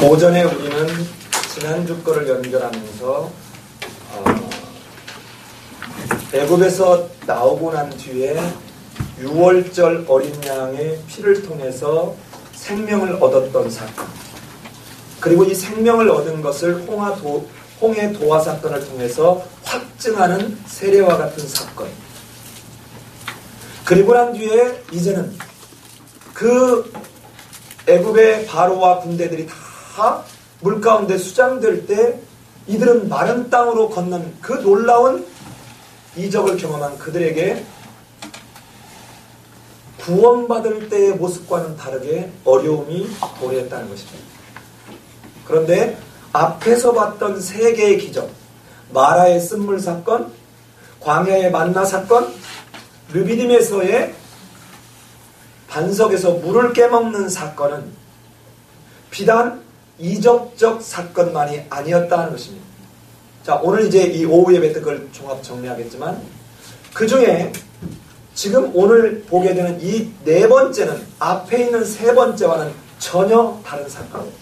오전에 우리는 지난주 거를 연결하면서 애굽에서 나오고 난 뒤에 6월절 어린 양의 피를 통해서 생명을 얻었던 사건, 그리고 이 생명을 얻은 것을 홍해 도화 사건을 통해서 확증하는 세례와 같은 사건, 그리고 난 뒤에 이제는 그 애굽의 바로와 군대들이 다 물가운데 수장될 때 이들은 마른 땅으로 건넌 그 놀라운 이적을 경험한 그들에게 구원받을 때의 모습과는 다르게 어려움이 도래했다는 것입니다. 그런데 앞에서 봤던 세 개의 기적, 마라의 쓴물 사건, 광야의 만나 사건, 르비딤에서의 반석에서 물을 깨먹는 사건은 비단 이적적 사건만이 아니었다는 것입니다. 자, 오늘 이제 이 오후 예배 때 그걸 종합 정리하겠지만, 그 중에 지금 오늘 보게 되는 이 네 번째는 앞에 있는 세 번째와는 전혀 다른 사건입니다.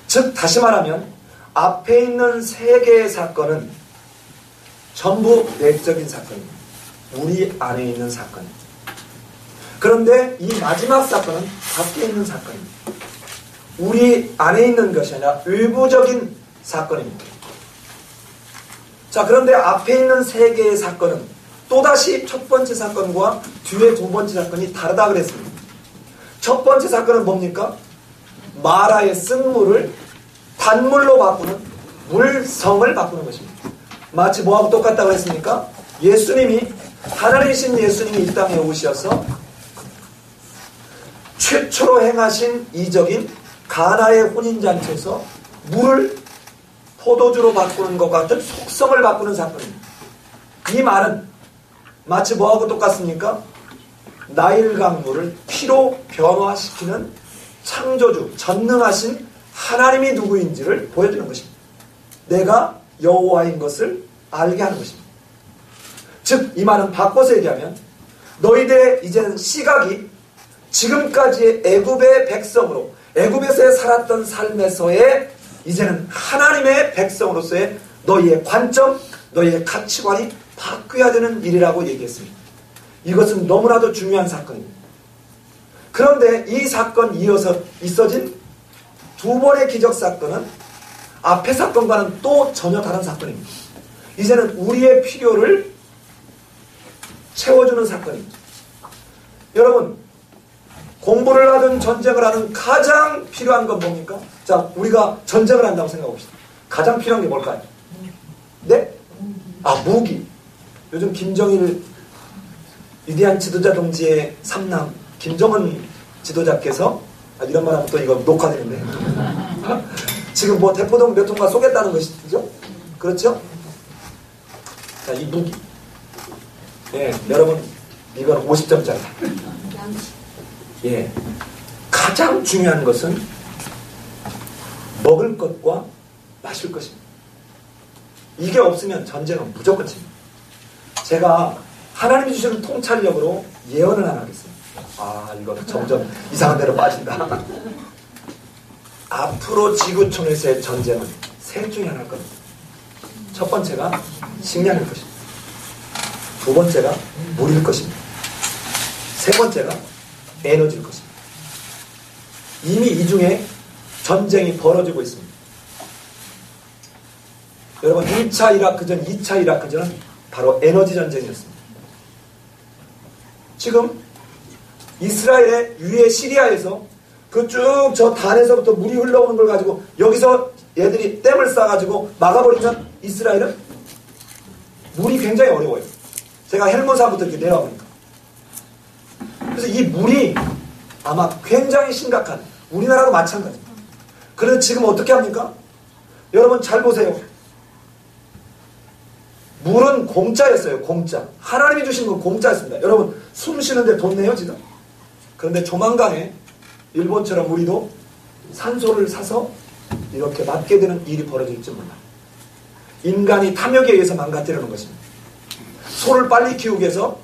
즉, 다시 말하면 앞에 있는 세 개의 사건은 전부 내적인 사건입니다. 우리 안에 있는 사건입니다. 그런데 이 마지막 사건은 밖에 있는 사건입니다. 우리 안에 있는 것이 아니라 외부적인 사건입니다. 자, 그런데 앞에 있는 세 개의 사건은 또다시 첫 번째 사건과 뒤에 두 번째 사건이 다르다 그랬습니다. 첫 번째 사건은 뭡니까? 마라의 쓴물을 단물로 바꾸는 물성을 바꾸는 것입니다. 마치 뭐하고 똑같다고 했습니까? 예수님이, 하나님이신 예수님이 이 땅에 오셔서 최초로 행하신 이적인 가나의 혼인잔치에서 물을 포도주로 바꾸는 것 같은 속성을 바꾸는 사건입니다. 이 말은 마치 뭐하고 똑같습니까? 나일 강물을 피로 변화시키는 창조주, 전능하신 하나님이 누구인지를 보여주는 것입니다. 내가 여호와인 것을 알게 하는 것입니다. 즉, 이 말은 바꿔서 얘기하면 너희들의 이제는 시각이 지금까지의 애굽의 백성으로, 애굽에서의 살았던 삶에서의 이제는 하나님의 백성으로서의 너희의 관점, 너희의 가치관이 바뀌어야 되는 일이라고 얘기했습니다. 이것은 너무나도 중요한 사건입니다. 그런데 이 사건 이어서 있어진 두 번의 기적 사건은 앞의 사건과는 또 전혀 다른 사건입니다. 이제는 우리의 필요를 채워주는 사건입니다. 여러분, 공부를 하든 전쟁을 하든 가장 필요한 건 뭡니까? 자, 우리가 전쟁을 한다고 생각해봅시다. 가장 필요한 게 뭘까요? 네? 무기. 요즘 김정일 위대한 지도자 동지의 삼남 김정은 지도자께서, 이런 말 하면 또 이거 녹화되는데 지금 뭐 대포동 몇 통과 쏘겠다는 것이죠? 그렇죠? 자, 이 무기. 예, 여러분, 이건 50점짜리. 예, 가장 중요한 것은 먹을 것과 마실 것입니다. 이게 없으면 전쟁은 무조건 집니다. 제가 하나님이 주시는 통찰력으로 예언을 하나 하겠습니다. 이거 점점 이상한 데로 빠진다. 앞으로 지구촌에서의 전쟁은 셋 중에 하나일 겁니다. 첫 번째가 식량일 것입니다. 두 번째가 물일 것입니다. 세 번째가 에너지일 것입니다. 이미 이 중에 전쟁이 벌어지고 있습니다. 여러분, 1차 이라크전, 2차 이라크전은 바로 에너지 전쟁이었습니다. 지금 이스라엘의 위에 시리아에서 그 쭉 저 단에서부터 물이 흘러오는 걸 가지고 여기서 얘들이 댐을 쌓아가지고 막아버리면 이스라엘은 물이 굉장히 어려워요. 제가 헬몬산부터 이렇게 내려가니까. 그래서 이 물이 아마 굉장히 심각한, 우리나라도 마찬가지입니다. 그래서 지금 어떻게 합니까? 여러분 잘 보세요. 물은 공짜였어요. 공짜. 하나님이 주신 건 공짜였습니다. 여러분 숨 쉬는데 돈 내요 지금? 그런데 조만간에 일본처럼 우리도 산소를 사서 이렇게 맞게 되는 일이 벌어질지 몰라요. 인간이 탐욕에 의해서 망가뜨리는 것입니다. 소를 빨리 키우기 위해서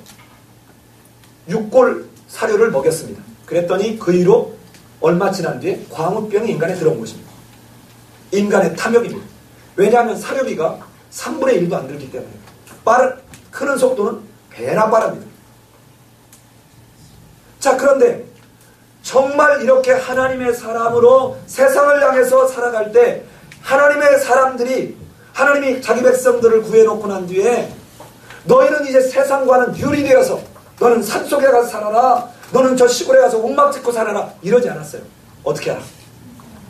육골 사료를 먹였습니다. 그랬더니 그 이후로 얼마 지난 뒤에 광우병이 인간에 들어온 것입니다. 인간의 탐욕입니다. 왜냐하면 사료비가 3분의 1도 안 들기 때문에 크는 속도는 배나 빠릅니다. 자, 그런데 정말 이렇게 하나님의 사람으로 세상을 향해서 살아갈 때 하나님의 사람들이 하나님이 자기 백성들을 구해놓고 난 뒤에 너희는 이제 세상과는 유리되어서 너는 산속에 가서 살아라, 너는 저 시골에 가서 옥막 짓고 살아라, 이러지 않았어요. 어떻게 하라?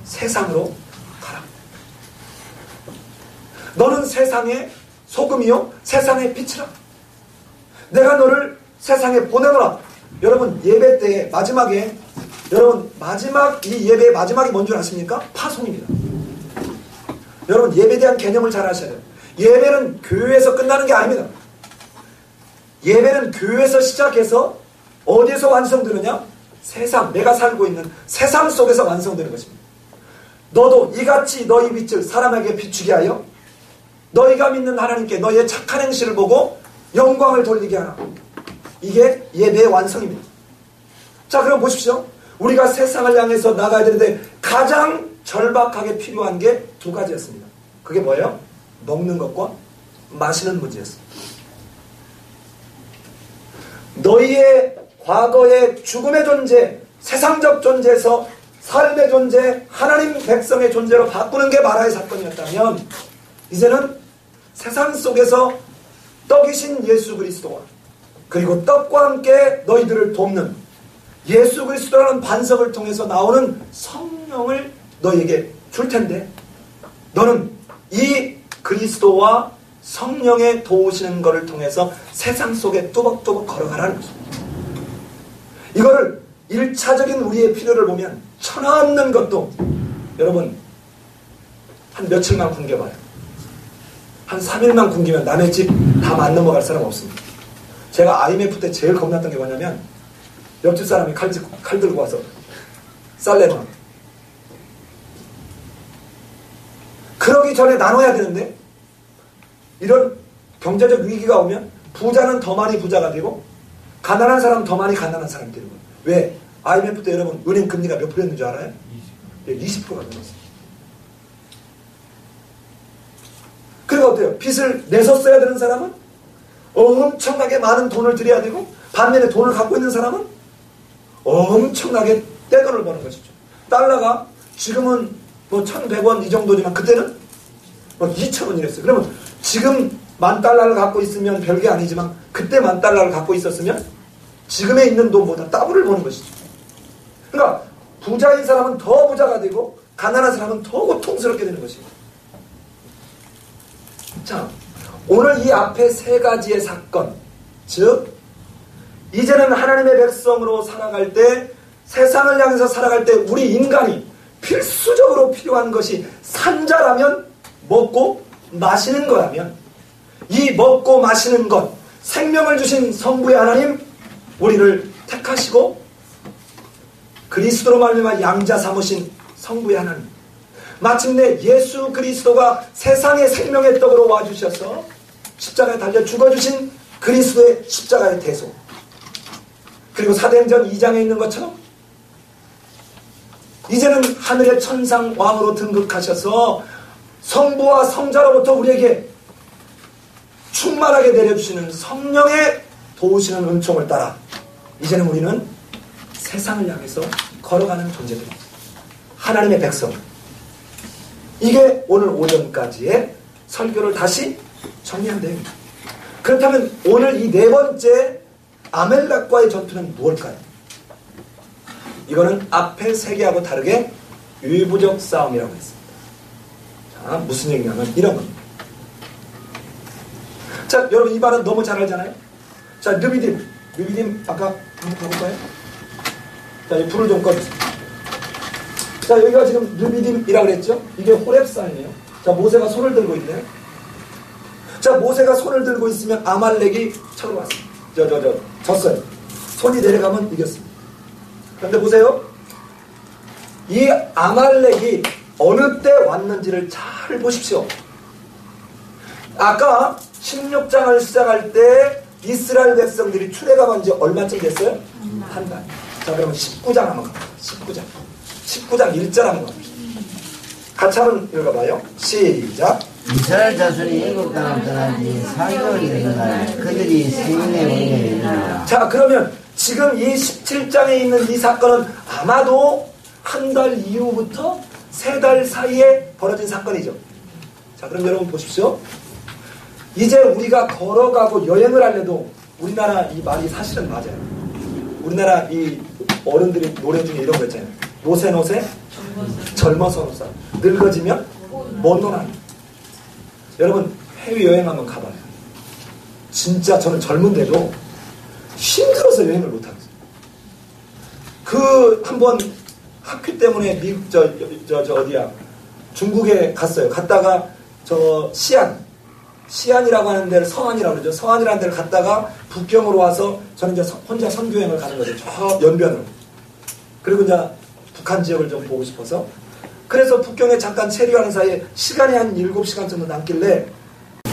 세상으로 가라. 너는 세상의 소금이요 세상의 빛이라. 내가 너를 세상에 보내노라. 여러분 예배 때 마지막에 여러분 이 예배의 마지막이 뭔 줄 아십니까? 파송입니다. 여러분 예배에 대한 개념을 잘 아셔야 돼요. 예배는 교회에서 끝나는 게 아닙니다. 예배는 교회에서 시작해서 어디에서 완성되느냐? 세상, 내가 살고 있는 세상 속에서 완성되는 것입니다. 너도 이같이 너희 빛을 사람에게 비추게 하여 너희가 믿는 하나님께 너희의 착한 행실을 보고 영광을 돌리게 하라. 이게 예배의 완성입니다. 자, 그럼 보십시오. 우리가 세상을 향해서 나가야 되는데 가장 절박하게 필요한 게 두 가지였습니다. 그게 뭐예요? 먹는 것과 마시는 문제였습니다. 너희의 과거의 죽음의 존재, 세상적 존재에서 삶의 존재, 하나님 백성의 존재로 바꾸는 게 마라의 사건이었다면 이제는 세상 속에서 떡이신 예수 그리스도와 그리고 떡과 함께 너희들을 돕는 예수 그리스도라는 반석을 통해서 나오는 성령을 너희에게 줄 텐데 너는 이 그리스도와 성령의 도우시는 것을 통해서 세상 속에 뚜벅뚜벅 걸어가라는 것입니다. 이거를 1차적인 우리의 필요를 보면 천하 없는 것도 여러분 한 며칠만 굶겨봐요. 한 3일만 굶기면 남의 집 다 안 넘어갈 사람 없습니다. 제가 IMF 때 제일 겁났던 게 뭐냐면 옆집 사람이 칼 들고 와서 쌀 내놔. 그러기 전에 나눠야 되는데 이런 경제적 위기가 오면 부자는 더 많이 부자가 되고 가난한 사람은 더 많이 가난한 사람이 되는 거예요. 왜? IMF 때 여러분 은행 금리가 몇 %였는 줄 알아요? 20%가 넘었어요. 그리고 어때요? 빚을 내서 써야 되는 사람은 엄청나게 많은 돈을 들여야 되고 반면에 돈을 갖고 있는 사람은 엄청나게 떼돈을 버는 것이죠. 달러가 지금은 뭐 1,100원 이 정도지만 그때는 뭐 2,000원이랬어요. 그러면 지금 $10,000를 갖고 있으면 별게 아니지만 그때 $10,000를 갖고 있었으면 지금에 있는 돈보다 더블을 버는 것이죠. 그러니까 부자인 사람은 더 부자가 되고 가난한 사람은 더 고통스럽게 되는 것입니다. 자, 오늘 이 앞에 세 가지의 사건, 즉 이제는 하나님의 백성으로 살아갈 때 세상을 향해서 살아갈 때 우리 인간이 필수적으로 필요한 것이 산자라면 먹고 마시는 거라면 이 먹고 마시는 것, 생명을 주신 성부의 하나님 우리를 택하시고 그리스도로 말미암아 양자 삼으신 성부의 하나님 마침내 예수 그리스도가 세상의 생명의 떡으로 와주셔서 십자가에 달려 죽어주신 그리스도의 십자가의 대속 그리고 사도행전 2장에 있는 것처럼 이제는 하늘의 천상 왕으로 등극하셔서 성부와 성자로부터 우리에게 충만하게 내려주시는 성령의 도우시는 은총을 따라 이제는 우리는 세상을 향해서 걸어가는 존재들입니다. 하나님의 백성. 이게 오늘 오전까지의 설교를 다시 정리한 내용입니다. 그렇다면 오늘 이 네 번째 아멜렉과의 전투는 무엇일까요? 이거는 앞에 세 개하고 다르게 의부적 싸움이라고 했습니다. 자, 무슨 얘기냐면 이런 겁니다. 자, 여러분 이 말은 너무 잘 알잖아요. 자, 느비딤 아까 한번 가볼까요? 자, 이 불을 좀 꺼주세요. 자, 여기가 지금 느비딤이라고 그랬죠? 이게 호렙산이에요. 자, 모세가 손을 들고 있네요. 자, 모세가 손을 들고 있으면 아말렉이 쳐들어왔습니다. 졌어요. 손이 내려가면 이겼습니다. 그런데 보세요. 이 아말렉이 어느 때 왔는지를 잘 보십시오. 아까 16장을 시작할 때 이스라엘 백성들이 출애굽한 지 얼마쯤 됐어요? 한 달. 자, 그러면 19장 한번 갑니다. 19장. 19장 1절 한번 갑니다. 같이 한번 읽어봐요. 시작. 이스라엘 자손이 애굽 땅을 떠난 지 4개월이 되는 날 그들이 세인의 원에 이르니라. 자, 그러면 지금 이 17장에 있는 이 사건은 아마도 한 달 이후부터 3달 사이에 벌어진 사건이죠. 자, 그럼 여러분 보십시오. 이제 우리가 걸어가고 여행을 하려도 우리나라 이 말이 사실은 맞아요. 우리나라 이 어른들이 노래 중에 이런 거 있잖아요. 노세 젊어서 노사 늙어지면 못 노나. 여러분 해외여행 한번 가봐요. 진짜 저는 젊은데도 힘들어서 여행을 못하겠어요. 그 한번 학교 때문에 미국 저 어디야 중국에 갔어요. 갔다가 저 시안이라고 하는 데를 서안이라고 그러죠. 서안이라는 데를 갔다가 북경으로 와서 저는 이제 혼자 선교여행을 가는 거죠. 저 연변으로. 그리고 이제 북한 지역을 좀 보고 싶어서. 그래서 북경에 잠깐 체류하는 사이에 시간이 한 7시간 정도 남길래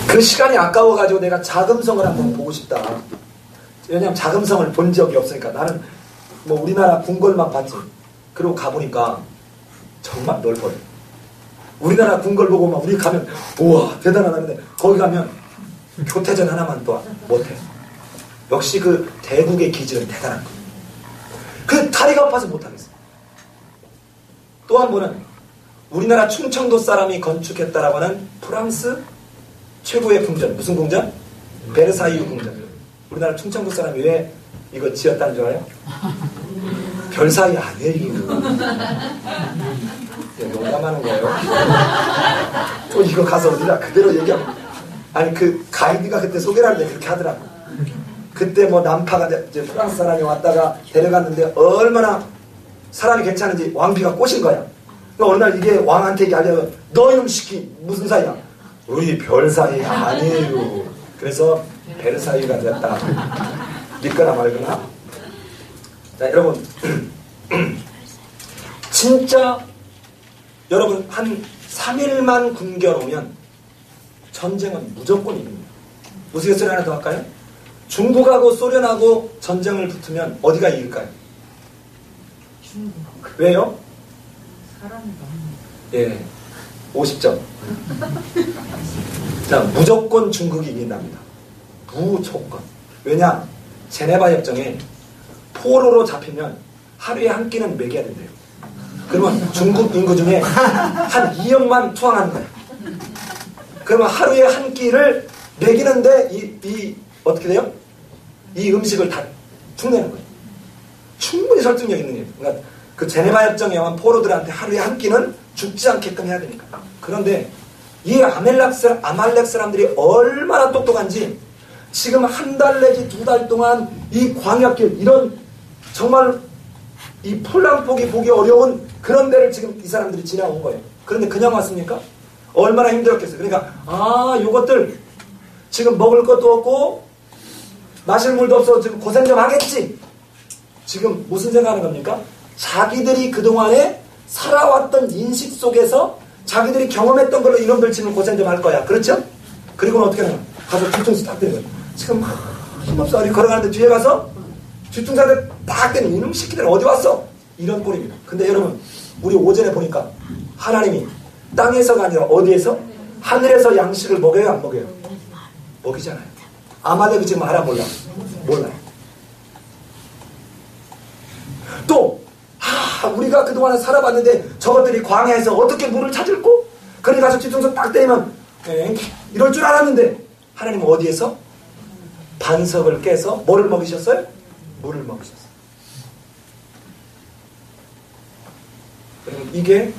그 시간이 아까워가지고 내가 자금성을 한번 보고 싶다. 왜냐면 자금성을 본 적이 없으니까. 나는 뭐 우리나라 궁궐만 봤지. 그리고 가보니까 정말 넓어요. 우리나라 궁궐 보고 막 우리 가면 우와 대단하다는데 거기 가면 교태전 하나만 또 못해. 역시 그 대국의 기질은 대단한 거예요. 그 다리가 아파서 못하겠어. 또 한 번은 우리나라 충청도 사람이 건축했다라고 하는 프랑스 최고의 궁전. 무슨 궁전? 베르사유 궁전. 우리나라 충청도 사람이 왜 이거 지었다는 줄 알아요? 별 사이 아니에요. 농담하는 거예요. 또 이거 가서 우리가 그대로 얘기하면 아니 그 가이드가 그때 소개를 하는데 그렇게 하더라고. 그때 뭐 남파가 이제 프랑스 사람이 왔다가 데려갔는데 얼마나 사람이 괜찮은지 왕비가 꼬신 거야. 어느 날 이게 왕한테 얘기하려면 너 이놈 시키 무슨 사이야? 우리 별 사이 아니에요. 그래서 베르사유가 됐다. 믿거나 말거나. 자, 여러분 진짜 여러분 한 3일만 굶겨놓으면 전쟁은 무조건 이깁니다. 우스갯소리 하나 더 할까요? 중국하고 소련하고 전쟁을 붙으면 어디가 이길까요? 중국. 왜요? 사람이 너무. 예, 50점. 자, 무조건 중국이 이긴답니다. 무조건. 왜냐? 제네바 협정에 포로로 잡히면 하루에 한 끼는 먹여야 된대요. 그러면 중국 인구 중에 한 2억만 투항하는 거예요. 그러면 하루에 한 끼를 먹이는데 이 어떻게 돼요? 이 음식을 다 축내는 거예요. 충분히 설득력 있는 일. 그러니까 그 제네바 협정에 의한 포로들한테 하루에 한 끼는 죽지 않게끔 해야 되니까. 그런데 이 아말렉 사람들이 얼마나 똑똑한지 지금 한 달 내지 2달 동안 이 광야길 이런 정말 이 폴랑폭이 보기 어려운 그런 데를 지금 이 사람들이 지나온 거예요. 그런데 그냥 왔습니까? 얼마나 힘들었겠어요. 그러니까 요것들 지금 먹을 것도 없고 마실 물도 없어 지금 고생 좀 하겠지. 지금 무슨 생각하는 겁니까? 자기들이 그동안에 살아왔던 인식 속에서 자기들이 경험했던 걸로 이놈들 지금 고생 좀 할 거야. 그렇죠? 그리고는 어떻게 하냐? 가서 뒤통수 딱 때리는 거야. 지금 힘없어. 우리 걸어가는데 뒤에 가서 뒤통수한테 딱 때리는 이놈 새끼들 어디 왔어? 이런 꼴입니다. 근데 여러분 우리 오전에 보니까 하나님이 땅에서가 아니라 어디에서? 하늘에서 양식을 먹여요 안 먹여요? 먹이잖아요. 아마도 지금 알아 몰라? 몰라요. 또 우리가 그동안에 살아봤는데 저것들이 광야에서 어떻게 물을 찾을고? 그러니 가서 뒤통수 딱 때리면 이럴 줄 알았는데 하나님은 어디에서? 반석을 깨서 뭐를 먹이셨어요? 물을 먹이셨어요. 이게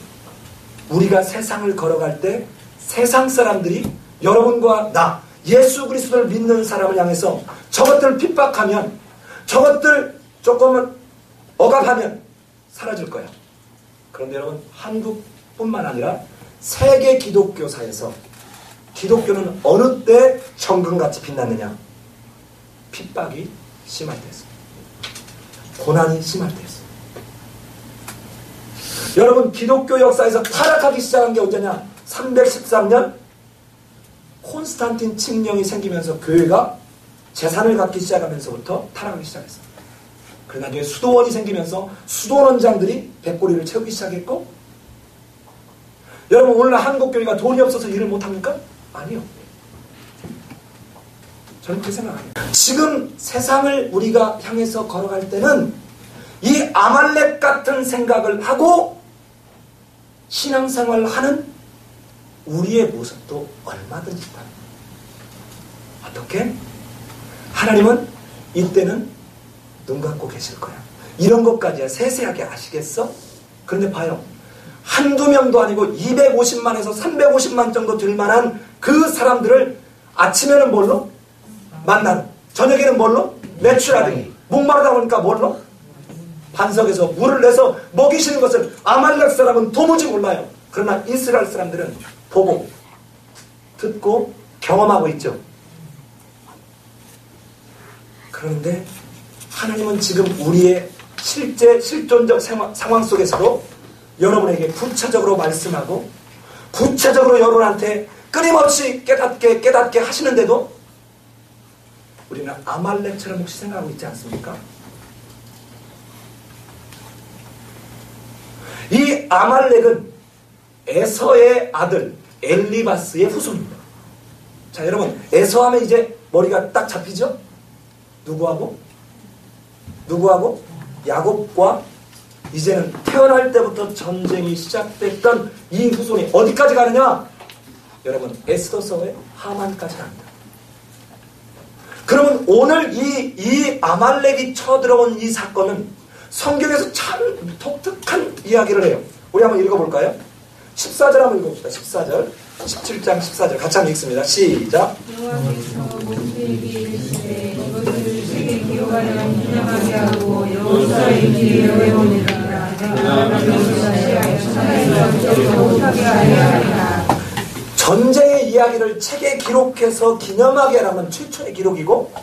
우리가 세상을 걸어갈 때 세상 사람들이 여러분과 나 예수 그리스도를 믿는 사람을 향해서 저것들을 핍박하면 저것들 조금은 억압하면 사라질 거야. 그런데 여러분 한국뿐만 아니라 세계 기독교사에서 기독교는 어느 때 정금같이 빛났느냐? 핍박이 심할 때였어. 고난이 심할 때였어. 여러분 기독교 역사에서 타락하기 시작한 게 언제냐? 313년 콘스탄틴 칙령이 생기면서 교회가 재산을 갖기 시작하면서부터 타락하기 시작했어요. 그래 나중에 수도원이 생기면서 수도원장들이 백골이를 채우기 시작했고, 여러분 오늘날 한국교회가 돈이 없어서 일을 못합니까? 아니요. 저는 그렇게 생각합니다. 지금 세상을 우리가 향해서 걸어갈 때는 이 아말렉 같은 생각을 하고 신앙생활을 하는 우리의 모습도 얼마든지 있다. 어떻게? 하나님은 이때는 눈 감고 계실 거야. 이런 것까지야 세세하게 아시겠어? 그런데 봐요. 한두 명도 아니고 250만에서 350만 정도 될 만한 그 사람들을 아침에는 뭘로? 만나는. 저녁에는 뭘로? 메추라기. 목마르다 보니까 뭘로? 반석에서 물을 내서 먹이시는 것을 아말렉 사람은 도무지 몰라요. 그러나 이스라엘 사람들은 보고 듣고 경험하고 있죠. 그런데 하나님은 지금 우리의 실제 실존적 상황 속에서도 여러분에게 구체적으로 말씀하고 구체적으로 여러분한테 끊임없이 깨닫게 하시는데도 우리는 아말렉처럼 혹시 생각하고 있지 않습니까? 이 아말렉은 에서의 아들 엘리바스의 후손입니다. 자, 여러분 에서하면 이제 머리가 딱 잡히죠? 누구하고? 야곱과 이제는 태어날 때부터 전쟁이 시작됐던 이 후손이 어디까지 가느냐? 여러분 에스더서의 하만까지 갑니다. 그러면 오늘 이 아말렉이 쳐들어온 이 사건은 성경에서 참 독특한 이야기를 해요. 우리 한번 읽어볼까요? 14절 한번 읽어봅시다. 14절 17장 14절 같이 한번 읽습니다. 시작. 여호와께서 모세에게 이르시되 이것을 세계 기록하여 기념하게 하고 여호수아의 길에 외우니라. 내가 여호수아의 천하에서 못하게 하려 하리라. 전쟁의 이야기를 책에 기록해서 기념하게 하라면 최초의 기록이고,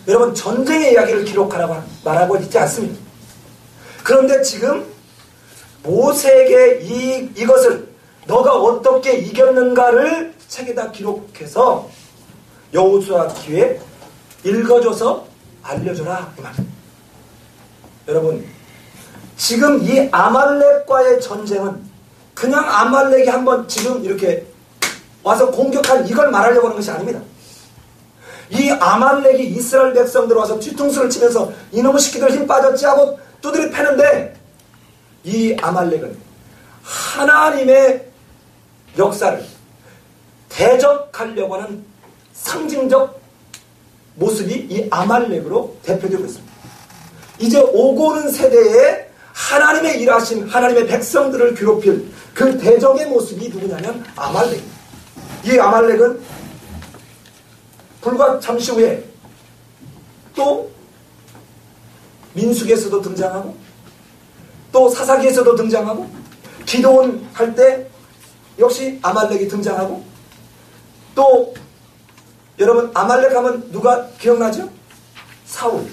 여러분 전쟁의 이야기를 기록하라고 말하고 있지 않습니다. 그런데 지금 모세에게 이것을 너가 어떻게 이겼는가를 책에다 기록해서 여호수아 기회에 읽어줘서 알려줘라 이 말입니다. 여러분 지금 이 아말렉과의 전쟁은 그냥 아말렉이 한번 지금 이렇게 와서 공격한 이걸 말하려고 하는 것이 아닙니다. 이 아말렉이 이스라엘 백성들 와서 뒤통수를 치면서 이놈의 새끼들 힘 빠졌지 하고 두드려 패는데, 이 아말렉은 하나님의 역사를 대적하려고 하는 상징적 모습이 이 아말렉으로 대표되고 있습니다. 이제 오고 오는 세대에 하나님의 일하신 하나님의 백성들을 괴롭힐 그 대적의 모습이 누구냐면 아말렉입니다. 이 아말렉은 불과 잠시 후에 또 민수기에서도 등장하고 또 사사기에서도 등장하고 기도원 할 때 역시 아말렉이 등장하고, 또 여러분 아말렉 하면 누가 기억나죠? 사울.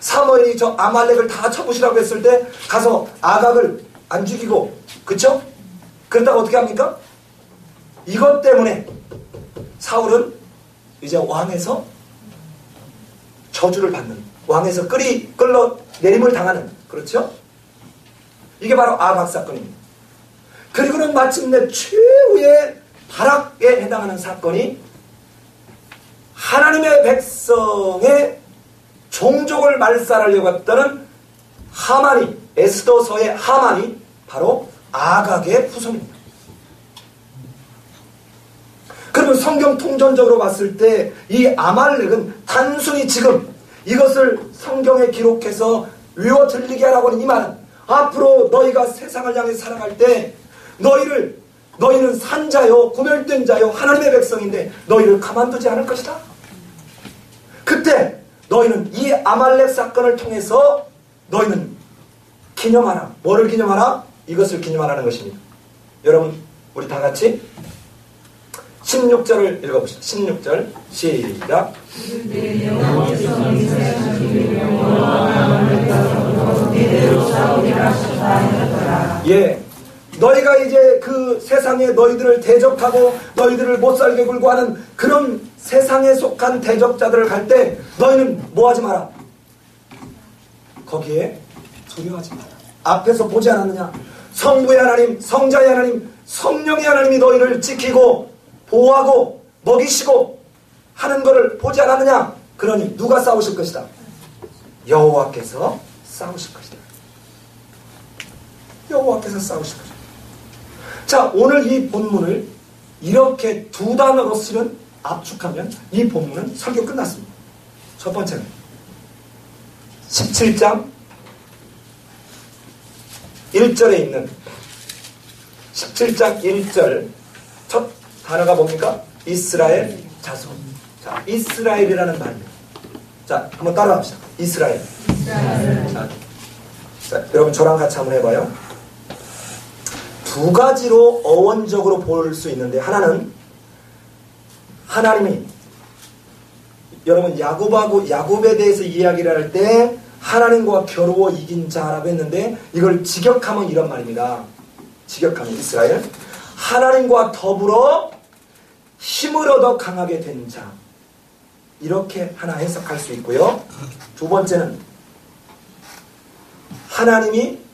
사무엘이 저 아말렉을 다 쳐부시라고 했을 때 가서 아각을 안 죽이고, 그쵸? 그러다가 어떻게 합니까? 이것 때문에 사울은 이제 왕에서 저주를 받는, 왕에서 끌러 내림을 당하는, 그렇죠? 이게 바로 아각 사건입니다. 그리고는 마침내 최후의 발악에 해당하는 사건이 하나님의 백성의 종족을 말살하려고 했다는 하만이, 에스더서의 하만이 바로 아각의 후손입니다. 그러면 성경 통전적으로 봤을 때 이 아말렉은 단순히 지금 이것을 성경에 기록해서 외워 들리게 하라고 하는 이 말은, 앞으로 너희가 세상을 향해 살아갈 때 너희는 산자요 구별된 자요 하나님의 백성인데 너희를 가만두지 않을 것이다. 그때 너희는 이 아말렉 사건을 통해서 너희는 기념하라. 뭐를 기념하라? 이것을 기념하라는 것입니다. 여러분 우리 다 같이 16절을 읽어보시죠. 16절 시작. 예, 너희가 이제 그 세상에 너희들을 대적하고 너희들을 못살게 굴고 하는 그런 세상에 속한 대적자들을 갈 때 너희는 뭐하지 마라. 거기에 두려워하지 마라. 앞에서 보지 않았느냐? 성부의 하나님, 성자의 하나님, 성령의 하나님이 너희를 지키고 보호하고 먹이시고 하는 것을 보지 않았느냐? 그러니 누가 싸우실 것이다? 여호와께서 싸우실 것이다. 여호와께서 싸우실 것이다. 자, 오늘 이 본문을 이렇게 두 단어로 쓰는 압축하면 이 본문은 설교 끝났습니다. 첫 번째는 17장 1절에 있는 17장 1절 첫 단어가 뭡니까? 이스라엘 자손. 자, 이스라엘이라는 말입니다. 자, 한번 따라합시다. 이스라엘. 자, 여러분 저랑 같이 한번 해봐요. 두 가지로 어원적으로 볼 수 있는데, 하나는 하나님이, 여러분 야곱에 대해서 이야기를 할 때 하나님과 겨루어 이긴 자라고 했는데, 이걸 직역하면 이런 말입니다. 직역하면 이스라엘, 하나님과 더불어 힘을 얻어 강하게 된 자, 이렇게 하나 해석할 수 있고요. 두 번째는 하나님이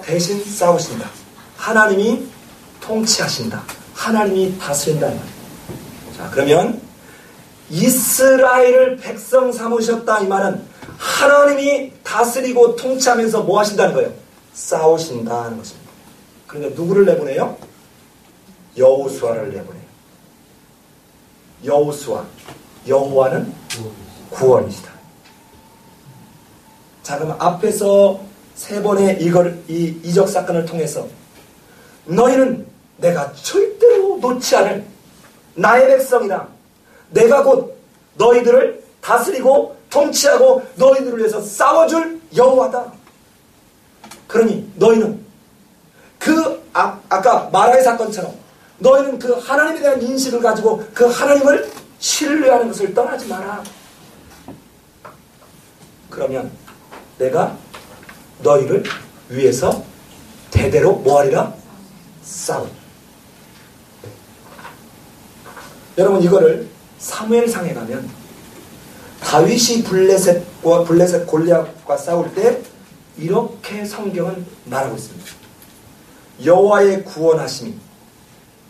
대신 싸우신다. 하나님이 통치하신다. 하나님이 다스린다는 말이에요. 자, 그러면 이스라엘을 백성 삼으셨다, 이 말은 하나님이 다스리고 통치하면서 뭐 하신다는 거예요? 싸우신다는 것입니다. 그런데 누구를 내보내요? 여호수아를 내보내요. 여호수아, 여호와는 구원이시다. 자, 그럼 앞에서 세 번의 이 이적 사건을 통해서 너희는 내가 절대로 놓지 않을 나의 백성이다. 내가 곧 너희들을 다스리고 통치하고 너희들을 위해서 싸워줄 여호와다. 그러니 너희는 아까 마라의 사건처럼 너희는 그 하나님에 대한 인식을 가지고 그 하나님을 신뢰하는 것을 떠나지 마라. 그러면 내가 너희를 위해서 대대로 뭐하리라? 싸우. 여러분, 이거를 사무엘상에 가면 다윗이 블레셋 골리앗과 싸울 때 이렇게 성경은 말하고 있습니다. 여호와의 구원하심이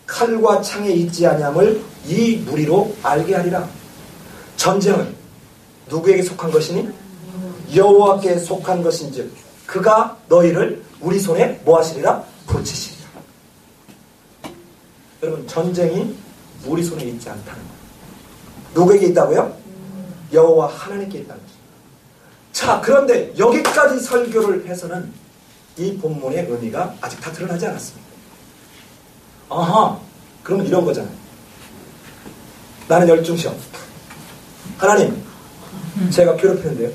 칼과 창에 있지 아니함을 이 무리로 알게 하리라. 전쟁은 누구에게 속한 것이니? 여호와께 속한 것인즉 그가 너희를 우리 손에 뭐하시리라? 붙이시리라. 여러분, 전쟁이 우리 손에 있지 않다는 거예요. 누구에게 있다고요? 여호와 하나님께 있다는 거죠. 자, 그런데 여기까지 설교를 해서는 이 본문의 의미가 아직 다 드러나지 않았습니다. 아하, 그러면 이런 거잖아요. 나는 열중시험. 하나님, 제가 괴롭히는데요.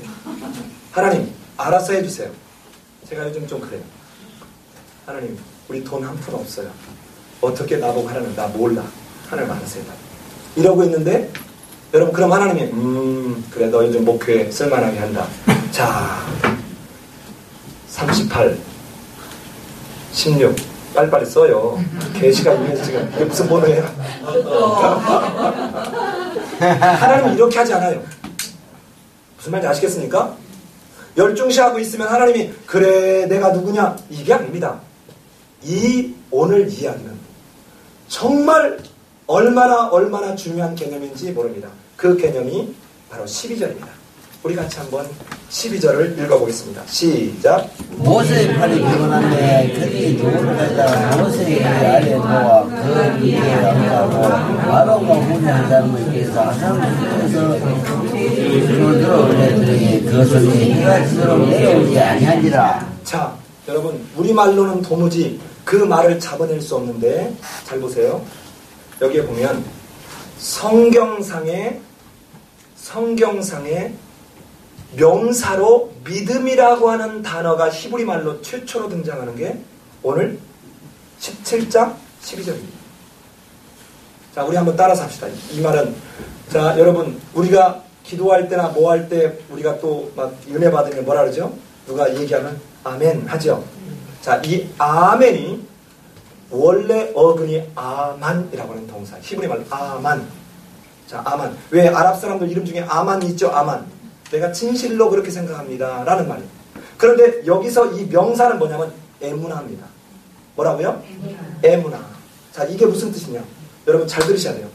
하나님, 알아서 해주세요. 제가 요즘 좀 그래요. 하나님, 우리 돈 한 푼 없어요. 어떻게 나보고 하라는, 나 몰라. 하나님 알아서 해봐. 이러고 있는데, 여러분, 그럼 하나님이 그래, 너 요즘 목회에 쓸만하게 한다. 자, 38 16 빨리빨리 써요. 계시가 있는 지금 이게 무슨 번호예요? 하나님은 이렇게 하지 않아요. 무슨 말인지 아시겠습니까? 열중시하고 있으면 하나님이 그래 내가 누구냐? 이게 아닙니다. 이 오늘 이야기는 정말 얼마나 중요한 개념인지 모릅니다. 그 개념이 바로 12절입니다. 우리 같이 한번 12절을 읽어보겠습니다. 시작. 모세의 팔이 피곤한데 그들이 누구를 갖다가 모세의 아래 놓아 그 위에 앉아고 바로가 훈련한 사람을 위해서 아상에서 들어 올려들으니 그것은 해가 지도록 내려오지 아니하니라. 자, 여러분, 우리말로는 도무지 그 말을 잡아낼 수 없는데 잘 보세요. 여기에 보면 성경상에 명사로 믿음이라고 하는 단어가 히브리 말로 최초로 등장하는 게 오늘 17장 12절입니다. 자, 우리 한번 따라서 합시다. 이 말은, 자, 여러분, 우리가 기도할 때나 뭐 할 때 우리가 또 막 은혜 받으면 뭐라 그러죠? 누가 얘기하면 아멘 하죠? 자, 이 아멘이 원래 어근이 아만이라고 하는 동사. 히브리 말로 아만. 자, 아만. 왜 아랍 사람들 이름 중에 아만이 있죠? 아만. 내가 진실로 그렇게 생각합니다. 라는 말이에요. 그런데 여기서 이 명사는 뭐냐면 에무나입니다. 뭐라고요? 에무나. 자, 이게 무슨 뜻이냐? 여러분 잘 들으셔야 돼요.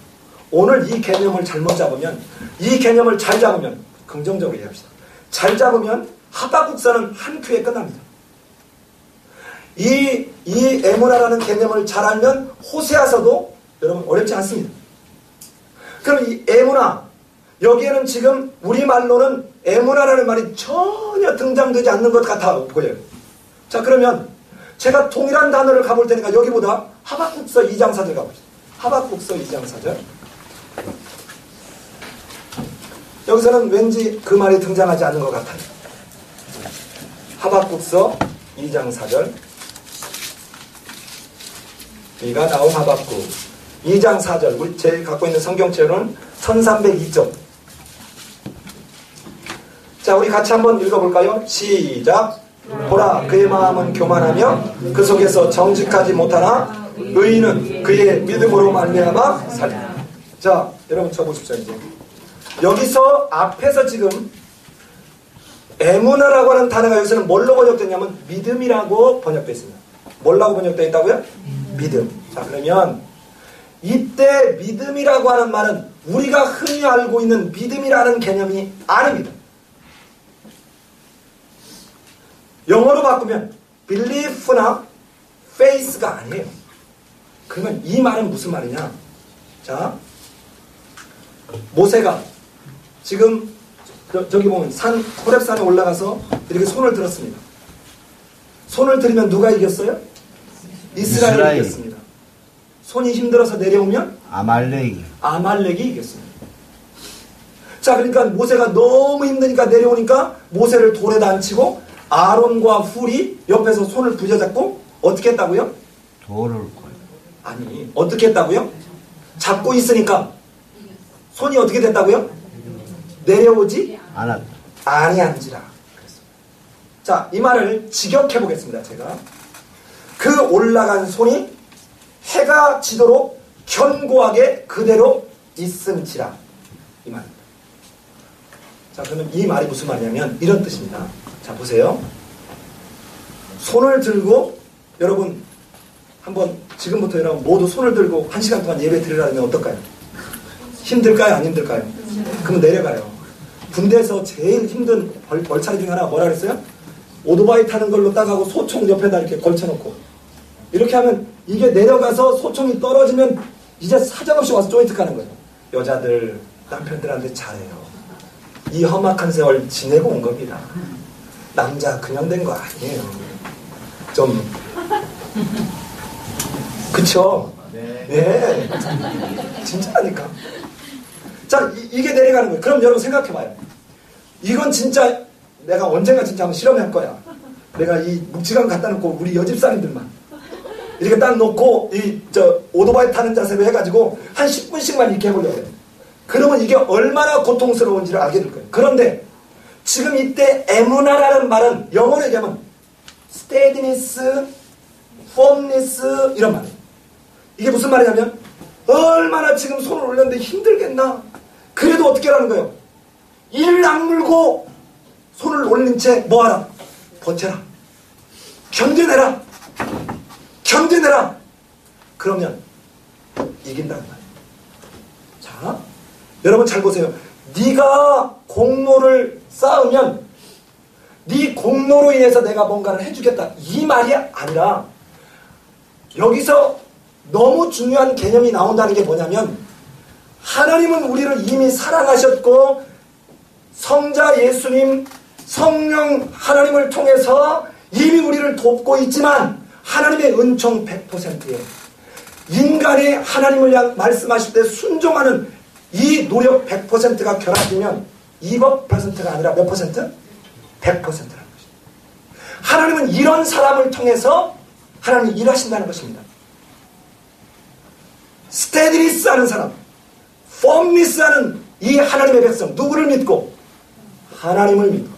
오늘 이 개념을 잘못 잡으면, 이 개념을 잘 잡으면, 긍정적으로 이해합시다. 잘 잡으면 하박국서는 한 큐에 끝납니다. 이 에무나라는 개념을 잘 알면 호세아서도 여러분 어렵지 않습니다. 그럼 이 에무나, 여기에는 지금 우리말로는 에무나라는 말이 전혀 등장되지 않는 것 같아 보여요. 자, 그러면 제가 동일한 단어를 가볼 테니까 여기보다 하박국서 2장 4절 가보시죠. 하박국서 2장 4절. 여기서는 왠지 그 말이 등장하지 않는 것 같아요. 하박국서 2장 4절. 이가 나온 하박국 2장 4절. 우리 제일 갖고 있는 성경체로는 1302쪽. 자, 우리 같이 한번 읽어볼까요? 시작. 보라, 그의 마음은 교만하며 그 속에서 정직하지 못하나 의인은 그의 믿음으로 말미암아 살리라. 자, 여러분 쳐보십시오. 이제 여기서 앞에서 지금 에무나라고 하는 단어가 여기서는 뭘로 번역됐냐면 믿음이라고 번역됐습니다. 뭐라고 번역되어 있다고요? 믿음. 자, 그러면 이때 믿음이라고 하는 말은 우리가 흔히 알고 있는 믿음이라는 개념이 아닙니다. 영어로 바꾸면 belief나 faith가 아니에요. 그러면 이 말은 무슨 말이냐? 자, 모세가 지금 저기 보면 호렙산에 올라가서 이렇게 손을 들었습니다. 손을 들으면 누가 이겼어요? 이스라엘이 이겼습니다. 손이 힘들어서 내려오면 아말렉이 이겼습니다. 자, 그러니까 모세가 너무 힘드니까 내려오니까 모세를 돌에다 앉히고 아론과 훌이 옆에서 손을 부여잡고 어떻게 했다고요? 돌을 아니, 어떻게 했다고요? 잡고 있으니까 손이 어떻게 됐다고요? 내려오지 아니한지라. 자, 이 말을 직역해 보겠습니다. 제가 그 올라간 손이 해가 지도록 견고하게 그대로 있음지라, 이 말입니다. 자, 그러면 이 말이 무슨 말이냐면 이런 뜻입니다. 자, 보세요. 손을 들고 여러분 한번 지금부터 여러분 모두 손을 들고 1시간 동안 예배 드리려면 어떨까요? 힘들까요? 안 힘들까요? 그럼 내려가요. 군대에서 제일 힘든 벌차리 중에 하나가 뭐라 그랬어요? 오토바이 타는 걸로 따가고 소총 옆에다 이렇게 걸쳐놓고 이렇게 하면 이게 내려가서 소총이 떨어지면 이제 사정없이 와서 조인트 가는 거예요. 여자들 남편들한테 잘해요. 이 험악한 세월 지내고 온 겁니다. 남자 그냥 된 거 아니에요. 좀 그쵸? 네. 진짜니까. 자, 이게 내려가는 거예요. 그럼 여러분 생각해봐요. 이건 진짜 내가 언젠가 진짜 한번 실험할 거야. 내가 이 묵직한 갖다 놓고 우리 여집사님들만 이렇게 딱 놓고 오토바이 타는 자세로 해가지고 한 10분씩만 이렇게 해보려고 해요. 그러면 이게 얼마나 고통스러운지를 알게 될 거예요. 그런데 지금 이때 에무나라는 말은 영어로 얘기하면 steadiness, firmness 이런 말이에요. 이게 무슨 말이냐면 얼마나 지금 손을 올렸는데 힘들겠나? 그래도 어떻게 하라는 거예요? 이를 악물고 손을 올린 채 뭐하라? 버텨라. 견뎌내라. 견뎌내라. 그러면 이긴다는 말이에요. 자, 여러분 잘 보세요. 네가 공로를 쌓으면 네 공로로 인해서 내가 뭔가를 해주겠다. 이 말이 아니라 여기서 너무 중요한 개념이 나온다는 게 뭐냐면 하나님은 우리를 이미 사랑하셨고 성자 예수님, 성령 하나님을 통해서 이미 우리를 돕고 있지만 하나님의 은총 100%에 인간의 하나님을 향 말씀하실 때 순종하는 이 노력 100%가 결합되면 2%가 아니라 몇 퍼센트? 100%라는 것입니다. 하나님은 이런 사람을 통해서 하나님이 일하신다는 것입니다. 스테디니스 하는 사람, 펌니스 하는 이 하나님의 백성, 누구를 믿고? 하나님을 믿고.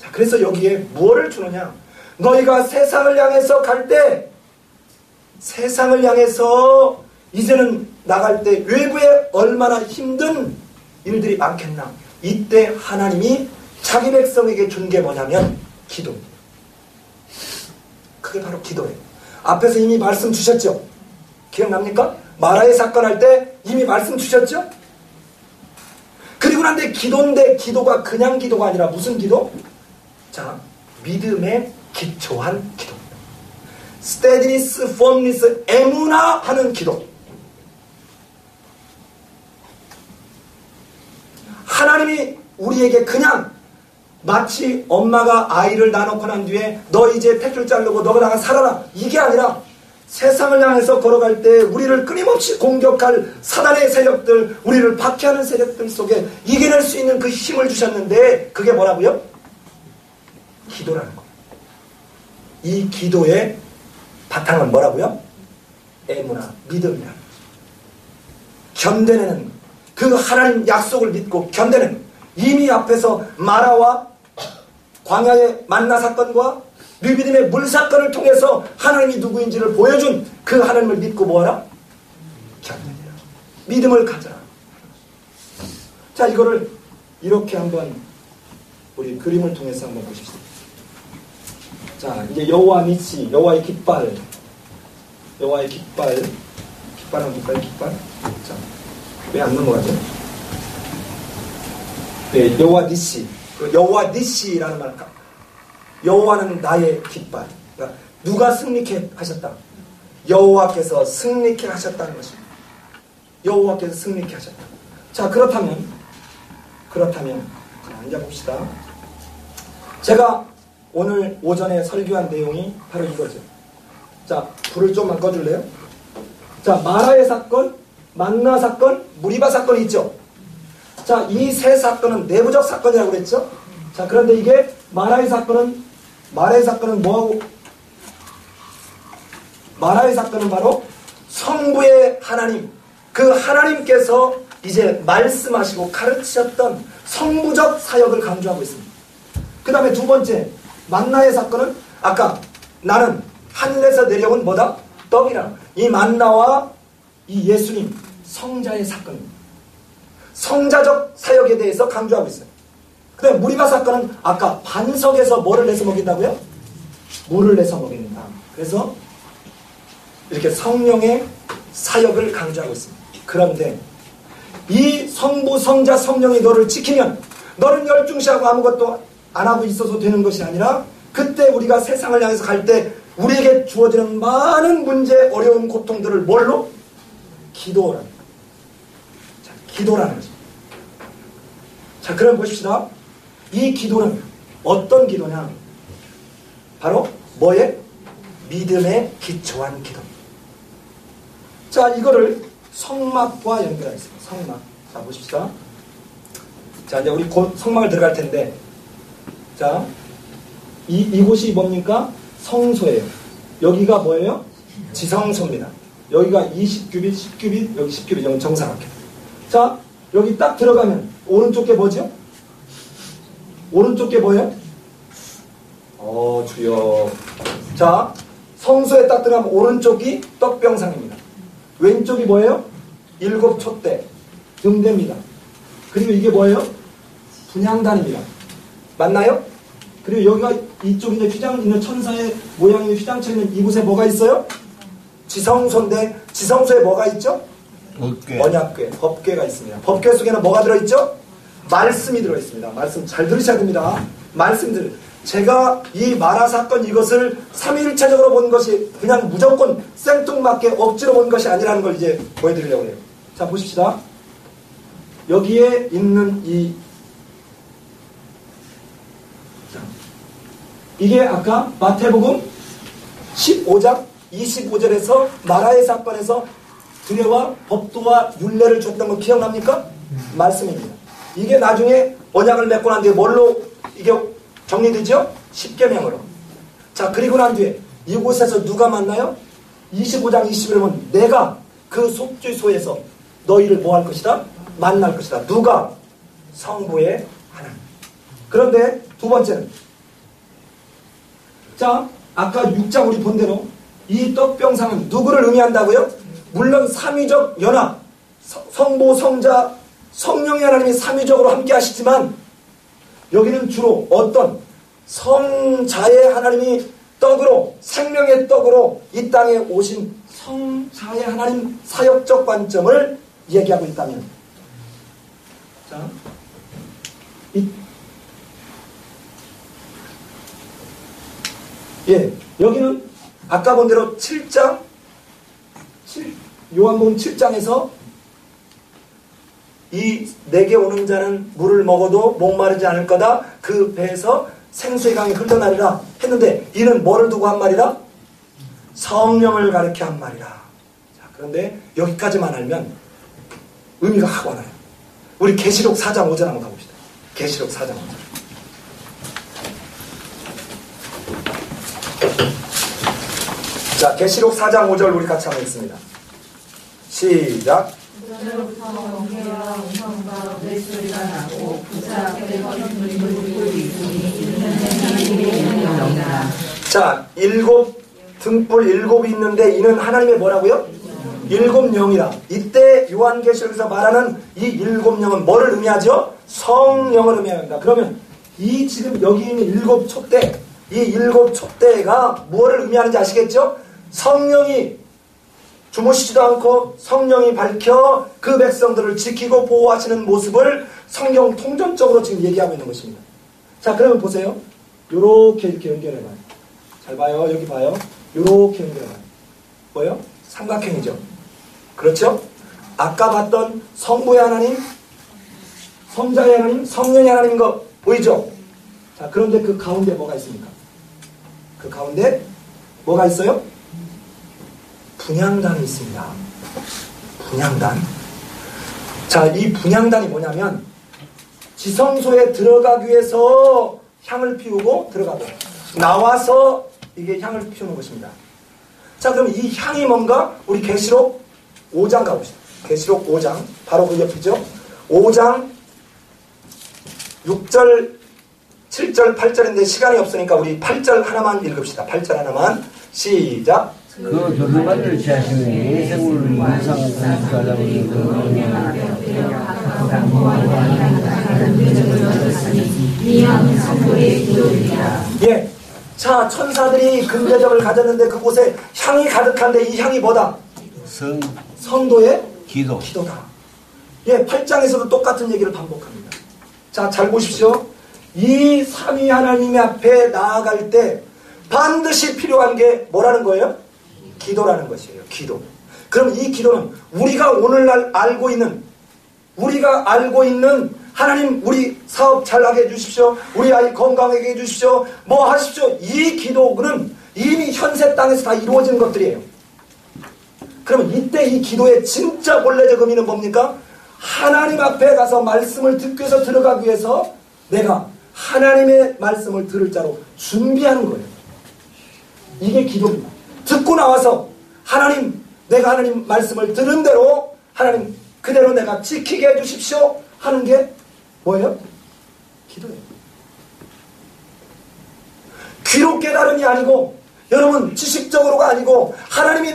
자, 그래서 여기에 무엇을 주느냐? 너희가 세상을 향해서 갈 때, 세상을 향해서 이제는 나갈 때 외부에 얼마나 힘든 일들이 많겠나? 이때 하나님이 자기 백성에게 준 게 뭐냐면 기도입니다. 그게 바로 기도예요. 앞에서 이미 말씀 주셨죠? 기억납니까? 마라의 사건 할 때 이미 말씀 주셨죠? 그리고 난데 기도인데 기도가 그냥 기도가 아니라 무슨 기도? 자, 믿음에 기초한 기도입니다. steadiness, firmness, 에무나 하는 기도. 하나님이 우리에게 그냥 마치 엄마가 아이를 낳아놓고 난 뒤에 너 이제 탯줄 자르고 너가 나가 살아라 이게 아니라 세상을 향해서 걸어갈 때 우리를 끊임없이 공격할 사단의 세력들, 우리를 박해하는 세력들 속에 이겨낼 수 있는 그 힘을 주셨는데 그게 뭐라고요? 기도라는 거예요. 이 기도의 바탕은 뭐라고요? 에무나, 믿음이라는 거예요. 견뎌내는 그 하나님 약속을 믿고 견뎌내는 이미 앞에서 마라와 광야의 만나 사건과 르비딤의 물 사건을 통해서 하나님이 누구인지를 보여준 그 하나님을 믿고 뭐하라? 견뎌내라. 믿음을 가져라. 자, 이거를 이렇게 한번 우리 그림을 통해서 한번 보십시오. 자, 이제 여호와 니시, 여호와의 깃발. 여호와의 깃발. 깃발 한번 볼까요? 깃발. 자, 왜 안 넘어가죠? 네, 여호와 니시. 여호와 니시라는 말일까? 여호와는 나의 깃발. 그러니까 누가 승리케 하셨다? 여호와께서 승리케 하셨다는 것입니다. 여호와께서 승리케 하셨다. 자, 그렇다면 앉아봅시다. 제가 오늘 오전에 설교한 내용이 바로 이거죠. 자, 불을 좀만 꺼줄래요? 자, 마라의 사건, 만나 사건, 무리바 사건이 있죠. 자, 이 세 사건은 내부적 사건이라고 그랬죠. 자, 그런데 이게 마라의 사건은 뭐하고? 마라의 사건은 바로 성부의 하나님, 그 하나님께서 이제 말씀하시고 가르치셨던 성부적 사역을 강조하고 있습니다. 그 다음에 두 번째, 만나의 사건은 아까 나는 하늘에서 내려온 뭐다? 떡이라. 이 만나와 이 예수님, 성자의 사건입니다. 성자적 사역에 대해서 강조하고 있어요. 그 다음에 무리바 사건은 아까 반석에서 뭐를 내서 먹인다고요? 물을 내서 먹인다. 그래서 이렇게 성령의 사역을 강조하고 있습니다. 그런데 이 성부, 성자, 성령이 너를 지키면 너는 열중시하고 아무것도 안 하고 있어서 되는 것이 아니라 그때 우리가 세상을 향해서 갈 때 우리에게 주어지는 많은 문제, 어려운 고통들을 뭘로? 기도라는 거예요. 자, 기도라는 거죠. 자, 그럼 보십시다. 이 기도는 어떤 기도냐? 바로 뭐에? 믿음에 기초한 기도. 자, 이거를 성막과 연결하겠습니다. 성막. 자, 보십시다. 자, 이제 우리 곧 성막을 들어갈 텐데, 자, 이곳이 뭡니까? 성소예요. 여기가 뭐예요? 지성소입니다. 여기가 20규빗, 10규빗, 여기 10규빗, 여기 정사각형. 자, 여기 딱 들어가면 오른쪽 게 뭐죠? 오른쪽 게 뭐예요? 주여. 자, 성소에 딱 들어가면 오른쪽이 떡병상입니다. 왼쪽이 뭐예요? 7 촛대, 등대입니다. 그리고 이게 뭐예요? 분향단입니다. 맞나요? 그리고 여기가 이쪽 이제 휘장 있는 천사의 모양의 휘장쳐 있는 이곳에 뭐가 있어요? 지성소인데 지성소에 뭐가 있죠? 언약궤, 법궤가 있습니다. 법궤 속에는 뭐가 들어있죠? 말씀이 들어있습니다. 말씀 잘 들으셔야 됩니다. 말씀들. 제가 이 마라 사건 이것을 삼위일체적으로 본 것이 그냥 무조건 생뚱맞게 억지로 본 것이 아니라는 걸 이제 보여드리려고 해요. 자, 보십시다. 여기에 있는 이게 아까 마태복음 15장 25절에서 마라의 사건에서 규례와 법도와 율례를 줬던 거 기억납니까? 말씀입니다. 이게 나중에 언약을 맺고 난 뒤에 뭘로 이게 정리되죠? 십계명으로. 자, 그리고 난 뒤에 이곳에서 누가 만나요? 25장 21절에 보면 내가 그 속죄소에서 너희를 뭐 할 것이다? 만날 것이다. 누가? 성부의 하나님. 그런데 두 번째는, 자, 아까 6장 우리 본 대로 이 떡병상은 누구를 의미한다고요? 물론 삼위적 연합, 성부, 성자, 성령의 하나님이 삼위적으로 함께 하시지만 여기는 주로 어떤 성자의 하나님이 떡으로, 생명의 떡으로 이 땅에 오신 성자의 하나님 사역적 관점을 얘기하고 있다면, 자, 여기는 아까 본 대로 7장, 요한복음 7장에서 이 내게 오는 자는 물을 먹어도 목마르지 않을 거다. 그 배에서 생수의 강이 흘러나리라 했는데, 이는 뭐를 두고 한 말이라? 성령을 가리켜 한 말이라. 자, 그런데 여기까지만 알면 의미가 확 와요. 우리 계시록 4장 5절 한번 가봅시다. 계시록 4장 5절. 자, 계시록 4장 5절 우리 같이 한번 읽습니다. 시작. 그때로부터 번개와 음성과 물소리가 나고 부자 앞에 거친 물이 자, 등불 7이 있는데 이는 하나님의 뭐라고요? 7영이라. 이때 요한계시록에서 말하는 이 7영은 뭐를 의미하죠? 성령을 의미합니다. 그러면 이 지금 여기 있는 7 촛대, 이 7 촛대가 무엇을 의미하는지 아시겠죠? 성령이 주무시지도 않고 성령이 밝혀 그 백성들을 지키고 보호하시는 모습을 성경 통전적으로 지금 얘기하고 있는 것입니다. 자, 그러면 보세요. 요렇게 이렇게 연결해봐요. 잘 봐요. 여기 봐요. 요렇게 연결해봐요. 뭐예요? 삼각형이죠. 그렇죠? 아까 봤던 성부의 하나님, 성자의 하나님, 성령의 하나님인 거 보이죠? 자, 그런데 그 가운데 뭐가 있습니까? 그 가운데 뭐가 있어요? 분향단이 있습니다. 분향단. 자, 이 분향단이 뭐냐면 지성소에 들어가기 위해서 향을 피우고 들어가고 나와서 이게 향을 피우는 것입니다. 자, 그럼 이 향이 뭔가? 우리 계시록 5장 가봅시다. 계시록 5장 바로 그 옆이죠. 5장 6절 7절 8절인데 시간이 없으니까 우리 8절 하나만 읽읍시다. 8절 하나만 시작. 그 조르반을 취하시는 예생을 유상한 사람이 예. 자, 천사들이 금대접을 가졌는데 그곳에 향이 가득한데 이 향이 뭐다? 성도의 기도다. 예, 8장에서도 똑같은 얘기를 반복합니다. 자, 잘 보십시오. 이 삼위 하나님 앞에 나아갈 때 반드시 필요한 게 뭐라는 거예요? 기도라는 것이에요. 기도. 그럼 이 기도는 우리가 오늘날 알고 있는 하나님 우리 사업 잘하게 해주십시오. 우리 아이 건강하게 해주십시오. 뭐 하십시오. 이 기도는 이미 현세 땅에서 다 이루어진 것들이에요. 그러면 이때 이 기도의 진짜 본래적 의미는 뭡니까? 하나님 앞에 가서 말씀을 듣기 위해서 들어가기 위해서 내가 하나님의 말씀을 들을 자로 준비하는 거예요. 이게 기도입니다. 듣고 나와서 하나님, 내가 하나님 말씀을 들은 대로 하나님 그대로 내가 지키게 해주십시오 하는 게 뭐예요? 기도예요. 귀로 깨달음이 아니고 여러분 지식적으로가 아니고 하나님이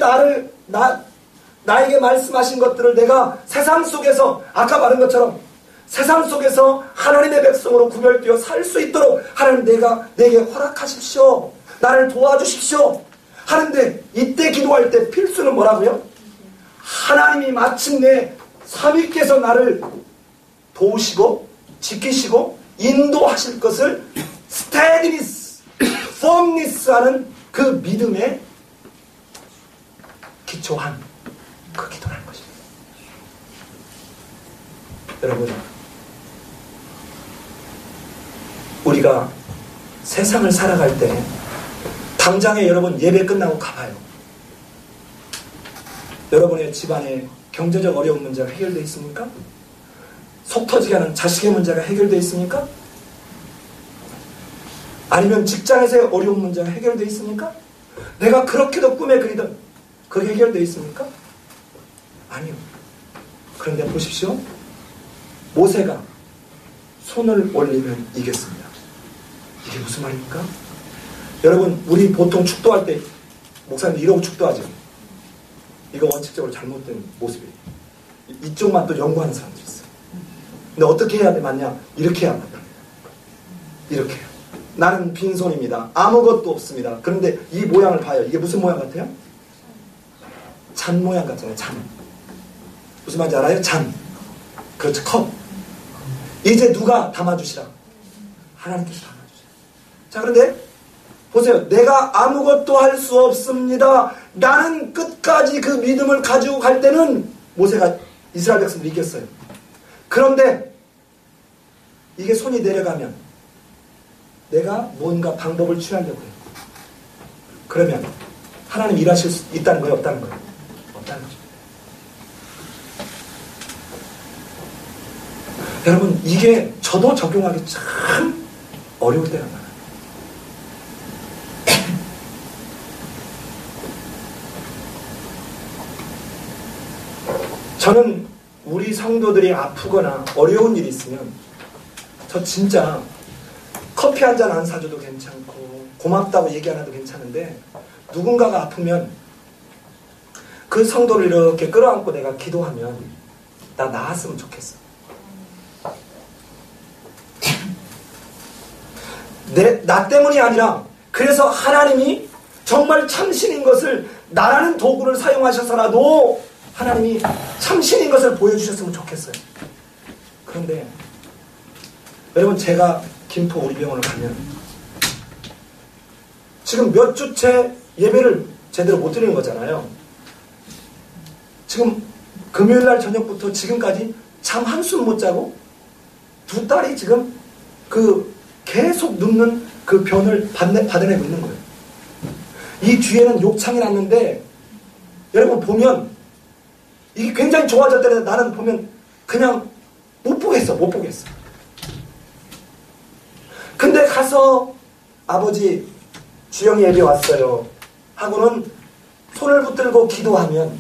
나에게 말씀하신 것들을 내가 세상 속에서 아까 말한 것처럼 세상 속에서 하나님의 백성으로 구별되어 살 수 있도록 하나님 내게 허락하십시오. 나를 도와주십시오. 하는데 이때 기도할 때 필수는 뭐라고요? 하나님이 마침내 삼위께서 나를 도우시고 지키시고 인도하실 것을 스테디니스, 펌니스 하는 그 믿음에 기초한 그 기도라는 것입니다. 여러분, 우리가 세상을 살아갈 때 당장에 여러분 예배 끝나고 가봐요. 여러분의 집안에 경제적 어려운 문제가 해결되어 있습니까? 속 터지게 하는 자식의 문제가 해결되어 있습니까? 아니면 직장에서의 어려운 문제가 해결되어 있습니까? 내가 그렇게도 꿈에 그리던 그게 해결되어 있습니까? 아니요. 그런데 보십시오. 모세가 손을 올리면 이겼습니다. 이게 무슨 말입니까? 여러분, 우리 보통 축도할 때 목사님 이러고 축도하죠. 이거 원칙적으로 잘못된 모습이에요. 이쪽만 또 연구하는 사람들이 있어요. 근데 어떻게 해야 맞냐? 이렇게 해야 합니다. 이렇게 해요. 나는 빈손입니다. 아무것도 없습니다. 그런데 이 모양을 봐요. 이게 무슨 모양 같아요? 잔 모양 같잖아요. 잔. 무슨 말인지 알아요? 잔. 그렇죠. 컵. 이제 누가 담아주시라? 하나님께서 담아주시라. 자, 그런데 보세요. 내가 아무것도 할 수 없습니다. 나는 끝까지 그 믿음을 가지고 갈 때는 모세가 이스라엘 백성을 이겼어요. 그런데 이게 손이 내려가면 내가 뭔가 방법을 취하려고 해요. 그러면 하나님 일하실 수 있다는 거예요? 없다는 거예요? 없다는 거죠. 여러분, 이게 저도 적용하기 참 어려울 때가 많아요. 저는 우리 성도들이 아프거나 어려운 일이 있으면 저 진짜 커피 한 잔 안 사줘도 괜찮고 고맙다고 얘기 안 해도 괜찮은데 누군가가 아프면 그 성도를 이렇게 끌어안고 내가 기도하면 나 나았으면 좋겠어. 나 때문이 아니라 그래서 하나님이 정말 참신인 것을 나라는 도구를 사용하셔서라도 하나님이 참신인 것을 보여주셨으면 좋겠어요. 그런데 여러분, 제가 김포 우리 병원을 가면 지금 몇 주째 예배를 제대로 못 드리는 거잖아요. 지금 금요일날 저녁부터 지금까지 잠 한숨 못 자고 두 딸이 지금 계속 눕는 그 변을 받아내고 있는 거예요. 이 뒤에는 욕창이 났는데 여러분 보면 이게 굉장히 좋아졌다는데 나는 보면 그냥 못 보겠어. 근데 가서 아버지 주영이 예배 왔어요 하고는 손을 붙들고 기도하면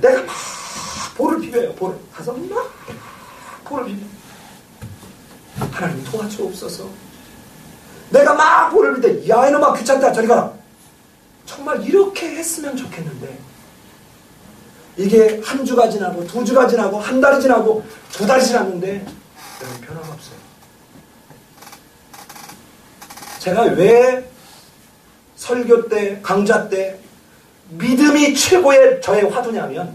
내가 막 볼을 비벼요. 가서 막 볼을 비벼. 하나님 도와주옵소서. 내가 막 볼을 비벼. 야 이놈아 귀찮다 저리 가라. 정말 이렇게 했으면 좋겠는데 이게 한 주가 지나고 두 주가 지나고 한 달이 지나고 두 달이 지났는데 여러분 변화가 없어요. 제가 왜 설교 때 강좌 때 믿음이 최고의 저의 화두냐면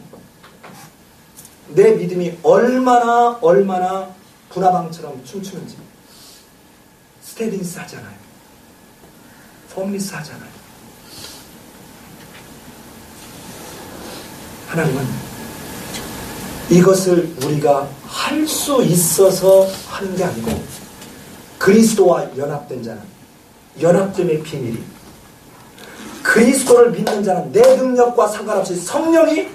내 믿음이 얼마나 분화방처럼 춤추는지 스테딘스 하잖아요. 폼리스 하잖아요. 하나님은 이것을 우리가 할 수 있어서 하는 게 아니고 그리스도와 연합된 자는 연합됨의 비밀이 그리스도를 믿는 자는 내 능력과 상관없이 성령이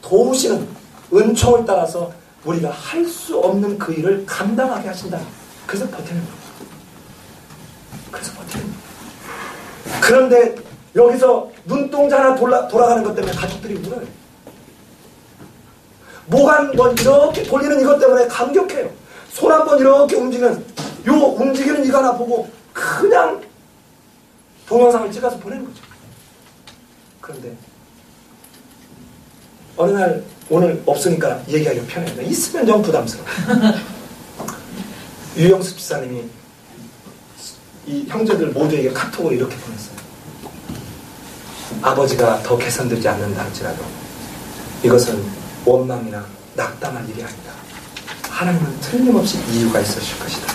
도우시는 은총을 따라서 우리가 할 수 없는 그 일을 감당하게 하신다. 그래서 버티는 거예요. 그런데 여기서 눈동자 하나 돌아가는 것 때문에 가족들이 울어요. 목 한 번 이렇게 돌리는 이것 때문에 감격해요. 손 한 번 이렇게 움직이는 이거 하나 보고 그냥 동영상을 찍어서 보내는 거죠. 그런데 어느 날 오늘 없으니까 얘기하기가 편해요. 있으면 좀 부담스러워. 유영수 집사님이 이 형제들 모두에게 카톡을 이렇게 보냈어요. 아버지가 더 개선되지 않는다 할지라도 이것은 원망이나 낙담할 일이 아니다. 하나님은 틀림없이 이유가 있으실 것이다.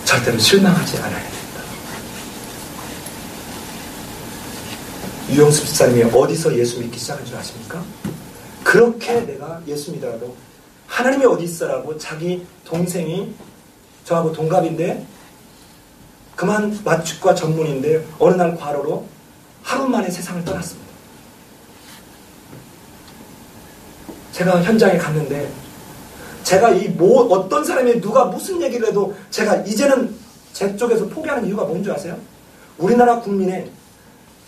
절대로 실망하지 않아야 된다. 유영수 집사님이 어디서 예수 믿기 시작한 줄 아십니까? 그렇게 내가 예수 믿어라도 하나님이 어디 있어라고 자기 동생이 저하고 동갑인데 그만 맞축과 전문인데 어느 날 과로로 하루 만에 세상을 떠났습니다. 제가 현장에 갔는데 제가 어떤 사람이 누가 무슨 얘기를 해도 제가 이제는 제 쪽에서 포기하는 이유가 뭔지 아세요? 우리나라 국민의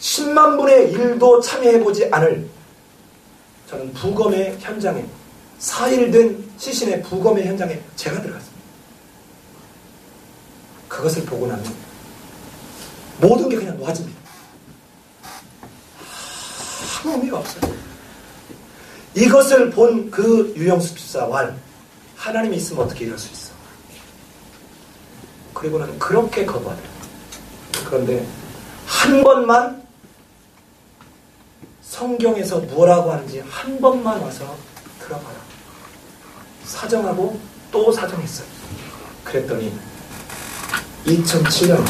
10만 분의 1도 참여해보지 않을 저는 부검의 현장에 4일 된 시신의 부검의 현장에 제가 들어갔습니다. 그것을 보고 나면 모든 게 그냥 놓아집니다. 아무 의미가 없어요. 이것을 본 그 유영수 집사와 하나님이 있으면 어떻게 이럴 수 있어? 그리고는 그렇게 거부하더라. 그런데 한 번만 성경에서 뭐라고 하는지 한 번만 와서 들어봐라. 사정하고 또 사정했어요. 그랬더니 2007년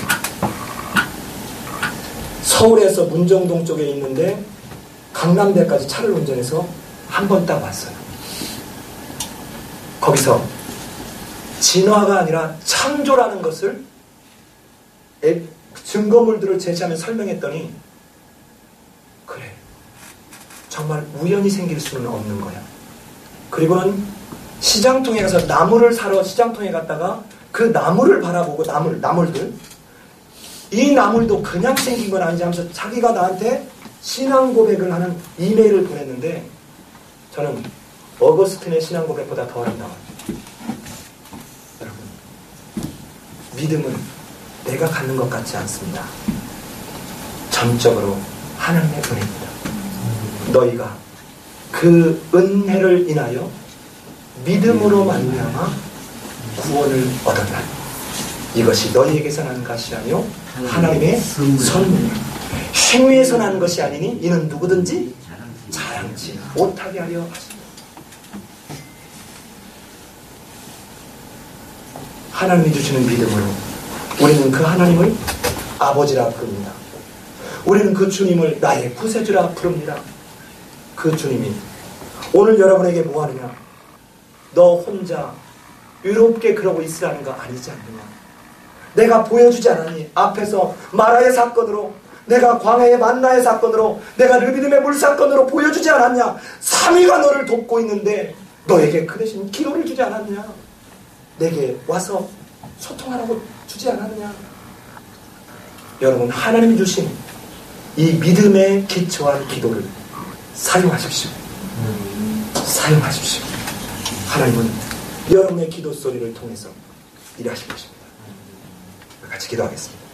서울에서 문정동 쪽에 있는데 강남대까지 차를 운전해서 한 번 딱 왔어요. 거기서 진화가 아니라 창조라는 것을 증거물들을 제시하며 설명했더니 그래, 정말 우연히 생길 수는 없는 거야. 그리고는 시장통에 가서 나무를 사러 시장통에 갔다가 그 나무를 바라보고 나물들 이 나물도 그냥 생긴 건 아니지 하면서 자기가 나한테 신앙 고백을 하는 이메일을 보냈는데 저는 어거스틴의 신앙 고백보다 더 아름다워요. 여러분, 믿음은 내가 갖는 것 같지 않습니다. 전적으로 하나님의 은혜입니다. 너희가 그 은혜를 인하여 믿음으로 말미암아 구원을 얻었다. 이것이 너희에게서 난 것이 아니요 하나님의 선물이라. 행위에서 난 것이 아니니 이는 누구든지 자랑치 못하게 하려 하십니다. 하나님이 주시는 믿음으로 우리는 그 하나님을 아버지라 부릅니다. 우리는 그 주님을 나의 구세주라 부릅니다. 그 주님이 오늘 여러분에게 뭐 하느냐? 너 혼자 외롭게 그러고 있으라는 거 아니지 않느냐? 내가 보여주지 않았니? 앞에서 마라의 사건으로, 내가 광야의 만나의 사건으로, 내가 르비딤의 물 사건으로 보여주지 않았냐? 3위가 너를 돕고 있는데 너에게 그 대신 기도를 주지 않았냐? 내게 와서 소통하라고 주지 않았냐? 여러분, 하나님이 주신 이 믿음에 기초한 기도를 사용하십시오. 사용하십시오. 하나님은 여러분의 기도 소리를 통해서 일하실 것입니다. 같이 기도하겠습니다.